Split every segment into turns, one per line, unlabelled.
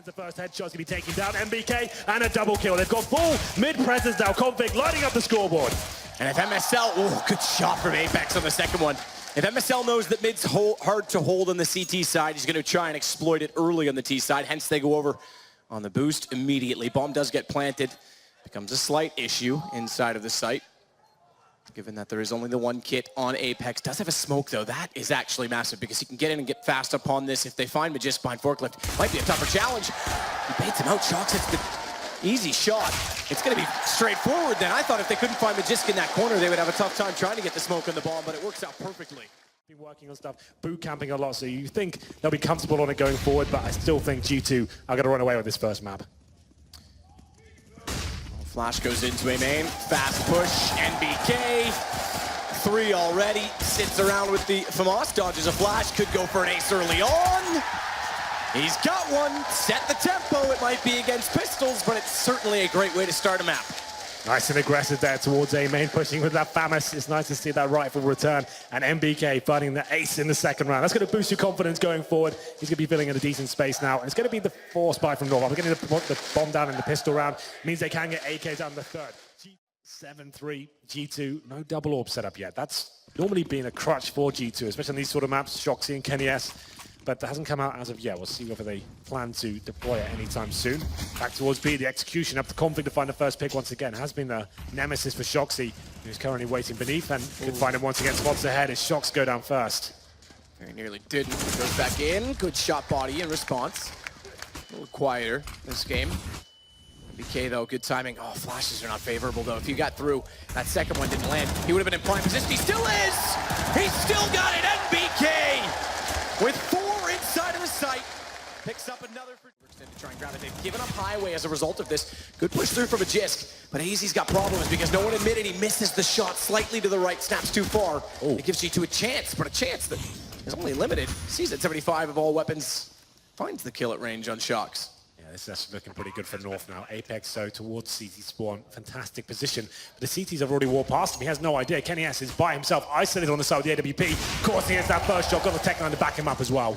the first headshot's going to be taken down. MBK and a double kill. They've got full mid-presence now. Config lighting up the scoreboard.
And if MSL, oh, good shot from Apex on the second one. If MSL knows that mid's hard to hold on the CT side, he's going to try and exploit it early on the T side. Hence, they go over on the boost immediately. Bomb does get planted. Becomes a slight issue inside of the site, given that there is only the one kit on Apex. Does have a smoke, though. That is actually massive, because he can get in and get fast upon this. If they find Magist behind forklift, might be a tougher challenge. He baits him out. Shocks hits the easy shot. It's going to be straightforward then. I thought if they couldn't find Magist in that corner, they would have a tough time trying to get the smoke on the bomb, but it works out perfectly.
Been working on stuff, boot camping a lot, so you think they'll be comfortable on it going forward, but I still think G2 are going to run away with this first map.
Flash goes into a main, fast push, NBK, 3 already, sits around with the FAMAS, dodges a flash, could go for an ace early on. He's got one, set the tempo. It might be against pistols, but it's certainly a great way to start a map.
Nice and aggressive there towards A main, pushing with that FAMAS. It's nice to see that rifle return, and MBK finding the ace in the second round. That's going to boost your confidence going forward. He's going to be filling in a decent space now, and it's going to be the force buy from North. I'm getting the bomb down in the pistol round. Means they can get AKs down the third. 7-3, G2, no double orb setup yet. That's normally been a crutch for G2, especially on these sort of maps, Shoxy and Kenny S. But that hasn't come out as of yet. We'll see whether they plan to deploy it anytime soon. Back towards B, the execution up to Config to find the first pick once again. Has been the nemesis for Shoxy, who's currently waiting beneath, and could find him once again. Spots ahead as Shox go down first.
Very nearly didn't. Goes back in. Good shot body in response. A little quieter this game. BK though, good timing. Oh, flashes are not favorable though. If you got through, that second one didn't land. He would have been in prime position. He still is! He's still got it! NBK with 4 inside of the site. Picks up another for to try and grab it. They've given up highway as a result of this. Good push through from a Jisk, but AZ's got problems because no one admitted he misses the shot slightly to the right, snaps too far. Oh. It gives G2 a chance, but a chance that is only limited. Sees at 75 of all weapons, finds the kill at range on Shox.
Yeah, this is actually looking pretty good for North now. Apex, so towards CT spawn, fantastic position. But the CTs have already walked past him. He has no idea. Kenny S is by himself, isolated on the side of the AWP. Of course, he has that first shot. Got the tech line to back him up as well.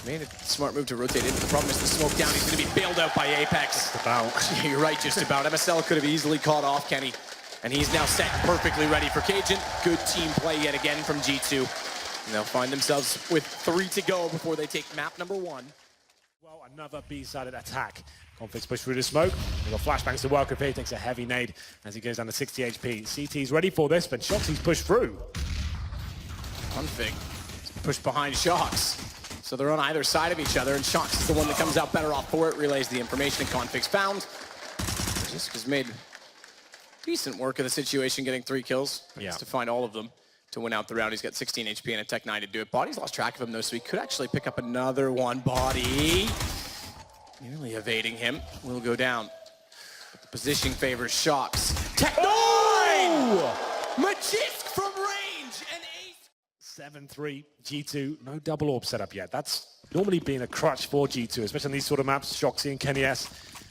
Made a smart move to rotate in, but the problem is the smoke down. He's going to be bailed out by Apex.
Just about.
Yeah, you're right, just about. MSL could have easily caught off Kenny, and he's now set perfectly ready for Cajun. Good team play yet again from G2. And they'll find themselves with 3 to go before they take map number 1.
Well, another B-sided attack. Config's pushed through the smoke. They've got flashbangs to work with here. He takes a heavy nade as he goes down to 60 HP. CT's ready for this, but Shoxy's pushed through.
Config pushed behind Shox. So they're on either side of each other, and Shox is the one that comes out better off for it, relays the information, and Config's found. Just has made decent work of the situation, getting 3 kills. Yeah. To find all of them to win out the round. He's got 16 HP and a Tech 9 to do it. Body's lost track of him though, so he could actually pick up another one. Body nearly evading him. Will go down. But the position favors Shox. Tech 9! Magist from range and ace.
7-3, G2, no double orb setup yet. That's normally been a crutch for G2, especially on these sort of maps, Shoxy and Kenny S.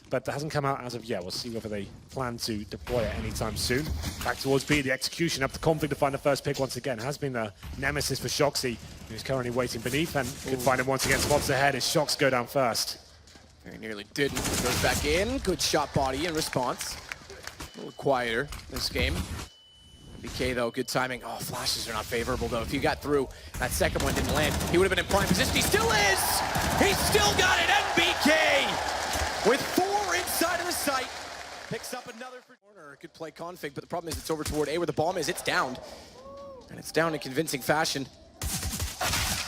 But that hasn't come out as of yet. We'll see whether they plan to deploy it anytime soon. Back towards B, the execution up to Config to find the first pick once again. Has been the nemesis for Shoxy, who's currently waiting beneath, and could find him once again. Spots ahead as Shox go down first.
Very nearly didn't. Goes back in. Good shot body in response. A little quieter this game. BK though, good timing. Oh, flashes are not favorable though. If you got through, that second one didn't land. He would have been in prime position. He still is! He's still got it! NBK with 4 inside of the site. Picks up another for corner. Good play Config, but the problem is it's over toward A where the bomb is. It's downed. And it's down in convincing fashion.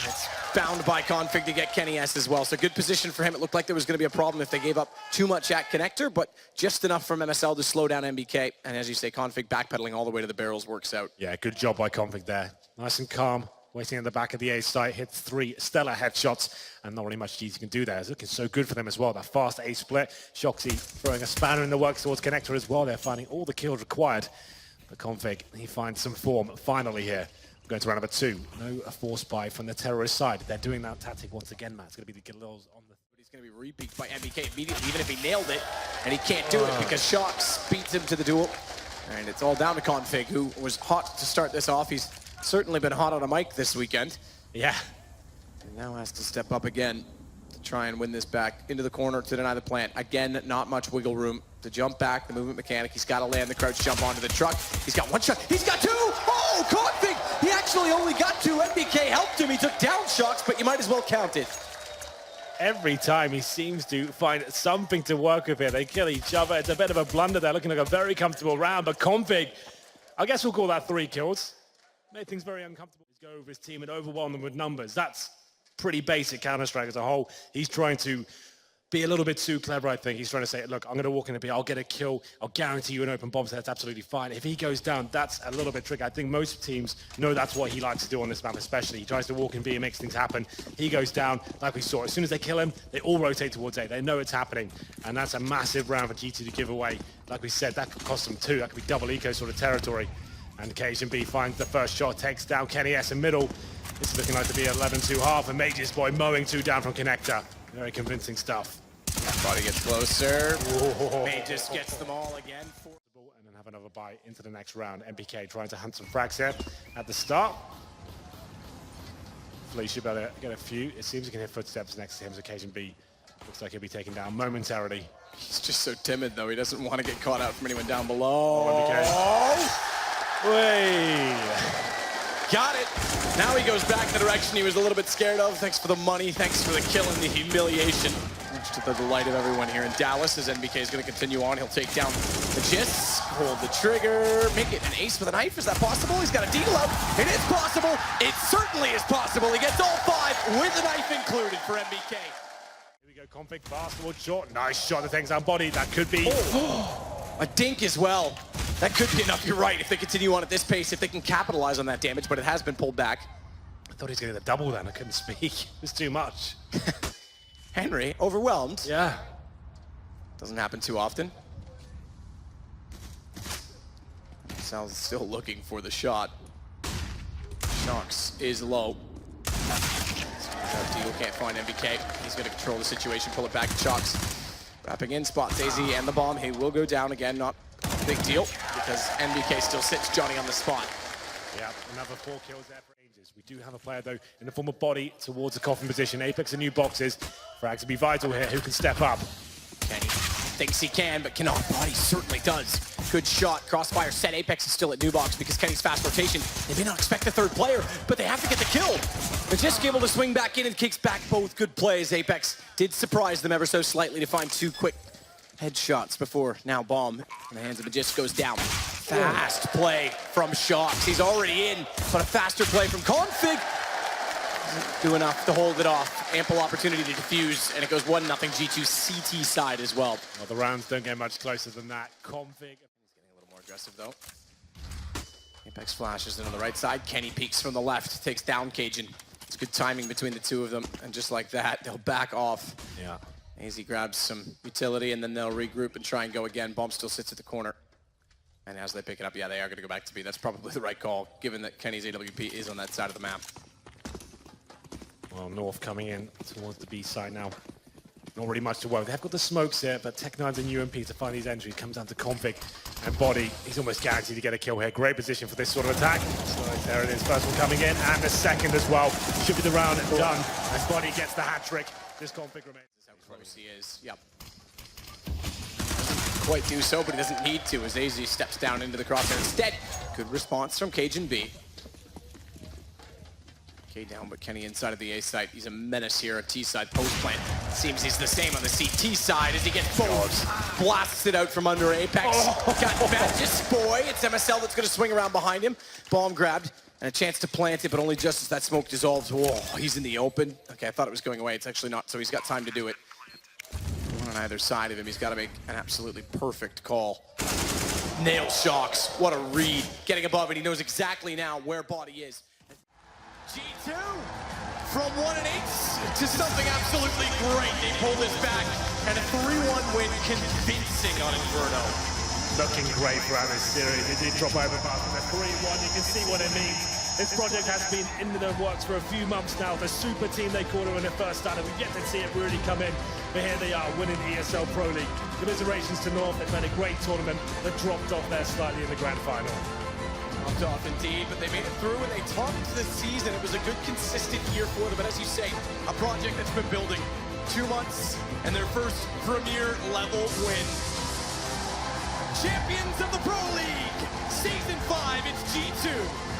It's found by Config to get Kenny S as well. So good position for him. It looked like there was going to be a problem if they gave up too much at connector, but just enough from MSL to slow down MBK. And as you say, Config backpedaling all the way to the barrels works out.
Yeah, good job by Config there. Nice and calm. Waiting in the back of the A site, hits 3 stellar headshots, and not really much G2 can do there. It's looking so good for them as well. That fast A split. Shoxy throwing a spanner in the works towards connector as well. They're finding all the kills required. But Config, he finds some form finally here. We're going to round number 2. No force buy from the terrorist side. They're doing that tactic once again, Matt. It's going to be the kills on the...
But he's going to be re-peaked by MBK immediately, even if he nailed it. And he can't do it because Shox beats him to the duel. And it's all down to Config, who was hot to start this off. He's certainly been hot on a mic this weekend.
Yeah.
And now has to step up again to try and win this back into the corner to deny the plant. Again, not much wiggle room to jump back. The movement mechanic, he's got to land the crouch jump onto the truck. He's got one shot. He's got two. Oh, Config! He actually only got two. NBK helped him. He took down shocks, but you might as well count it.
Every time he seems to find something to work with here. They kill each other. It's a bit of a blunder. They're looking like a very comfortable round, but Config, I guess we'll call that 3 kills. Made things very uncomfortable. He's go over his team and overwhelm them with numbers. That's pretty basic Counter-Strike as a whole. He's trying to be a little bit too clever, I think. He's trying to say, look, I'm going to walk in a B, I'll get a kill, I'll guarantee you an open bomb, so that's absolutely fine. If he goes down, that's a little bit tricky. I think most teams know that's what he likes to do on this map especially. He tries to walk in B and makes things happen. He goes down, like we saw. As soon as they kill him, they all rotate towards A. They know it's happening, and that's a massive round for G2 to give away. Like we said, that could cost them 2. That could be double eco sort of territory. And Cajun B finds the first shot, takes down Kenny S in middle. This is looking like to be 11-2-half, and Mage's boy mowing 2 down from Connector. Very convincing stuff.
Body gets closer. Mage just gets them all again.
And then have another bite into the next round. MPK trying to hunt some frags here at the start. Hopefully should be able to get a few. It seems he can hear footsteps next to him, so Cajun B looks like he'll be taken down momentarily.
He's just so timid, though. He doesn't want to get caught out from anyone down below.
Way.
Got it. Now he goes back the direction he was a little bit scared of. Thanks for the money. Thanks for the kill and the humiliation. Much to the delight of everyone here in Dallas, as NBK is going to continue on. He'll take down the Gist, hold the trigger, make it an ace with a knife. Is that possible? He's got a deagle out. It is possible. It certainly is possible. He gets all 5 with the knife included for NBK.
Here we go, Config, fast towards short. Nice shot that takes down body. That could be...
A dink as well. That could be enough, you're right, if they continue on at this pace, if they can capitalize on that damage, but it has been pulled back.
I thought he was going to get a double then. I couldn't speak. It was too much.
Henry, overwhelmed.
Yeah.
Doesn't happen too often. Sal's still looking for the shot. Shocks is low. Deal can't find MBK. He's going to control the situation, pull it back to Shocks. Wrapping in, spots AZ and the bomb. He will go down again, not a big deal, because NBK still sits Johnny on the spot.
Yeah, another 4 kills there for Aegis. We do have a player, though, in the form of body towards the coffin position. Apex and new boxes. Frags will be vital here. Who can step up?
Kenny thinks he can, but cannot. Body certainly does. Good shot. Crossfire set. Apex is still at new box because Kenny's fast rotation. They may not expect the 3rd player, but they have to get the kill. They're just able to swing back in and kicks back both good plays. Apex did surprise them ever so slightly to find 2 quick headshots before now bomb in the hands of Magist goes down. Fast play from Shocks. He's already in, but a faster play from Config doesn't do enough to hold it off. Ample opportunity to defuse, and it goes 1-0 G2 CT side as well.
Well, the rounds don't get much closer than that. Config.
He's getting a little more aggressive though. Apex flashes in on the right side. Kenny peeks from the left, takes down Cajun. It's good timing between the 2 of them, and just like that, they'll back off.
Yeah.
AZ grabs some utility, and then they'll regroup and try and go again. Bomb still sits at the corner. And as they pick it up, yeah, they are going to go back to B. That's probably the right call, given that Kenny's AWP is on that side of the map.
Well, North coming in towards the B side now. Not really much to work. They've got the smokes here, but Tech9's and UMP to find these entries. Comes down to Config and Body. He's almost guaranteed to get a kill here. Great position for this sort of attack. So there it is. First one coming in, and the second as well. Should be the round done. And Body gets the hat trick. This Config remains.
That's how close he is. Yep. Doesn't quite do so, but he doesn't need to as AZ steps down into the crosshair instead. Good response from Cajun B. K down, but Kenny inside of the A site. He's a menace here at T side post plant. Seems he's the same on the CT side as he gets both. Blasts it out from under Apex. Got Magist boy. It's MSL that's going to swing around behind him. Bomb grabbed and a chance to plant it, but only just as that smoke dissolves. Whoa, he's in the open. Okay, I thought it was going away. It's actually not, so he's got time to do it. One on either side of him. He's got to make an absolutely perfect call. Nail Shocks. What a read. Getting above it. He knows exactly now where Body is. G2 from 1-8 to something absolutely great. They pull this back and a 3-1 win, convincing on Inferno.
Looking great throughout this series. They did drop over fast with a 3-1. You can see what it means. This project has been in the works for a few months now. The super team they called it when it first started. We've yet to see it really come in. But here they are, winning the ESL Pro League. Commiserations to North. They've had a great tournament that dropped off there slightly in the grand final.
Dropped off indeed, but they made it through and they topped the season. It was a good, consistent year for them. But as you say, a project that's been building
2 months and their first Premier level win. Champions of the Pro League, Season 5, it's G2.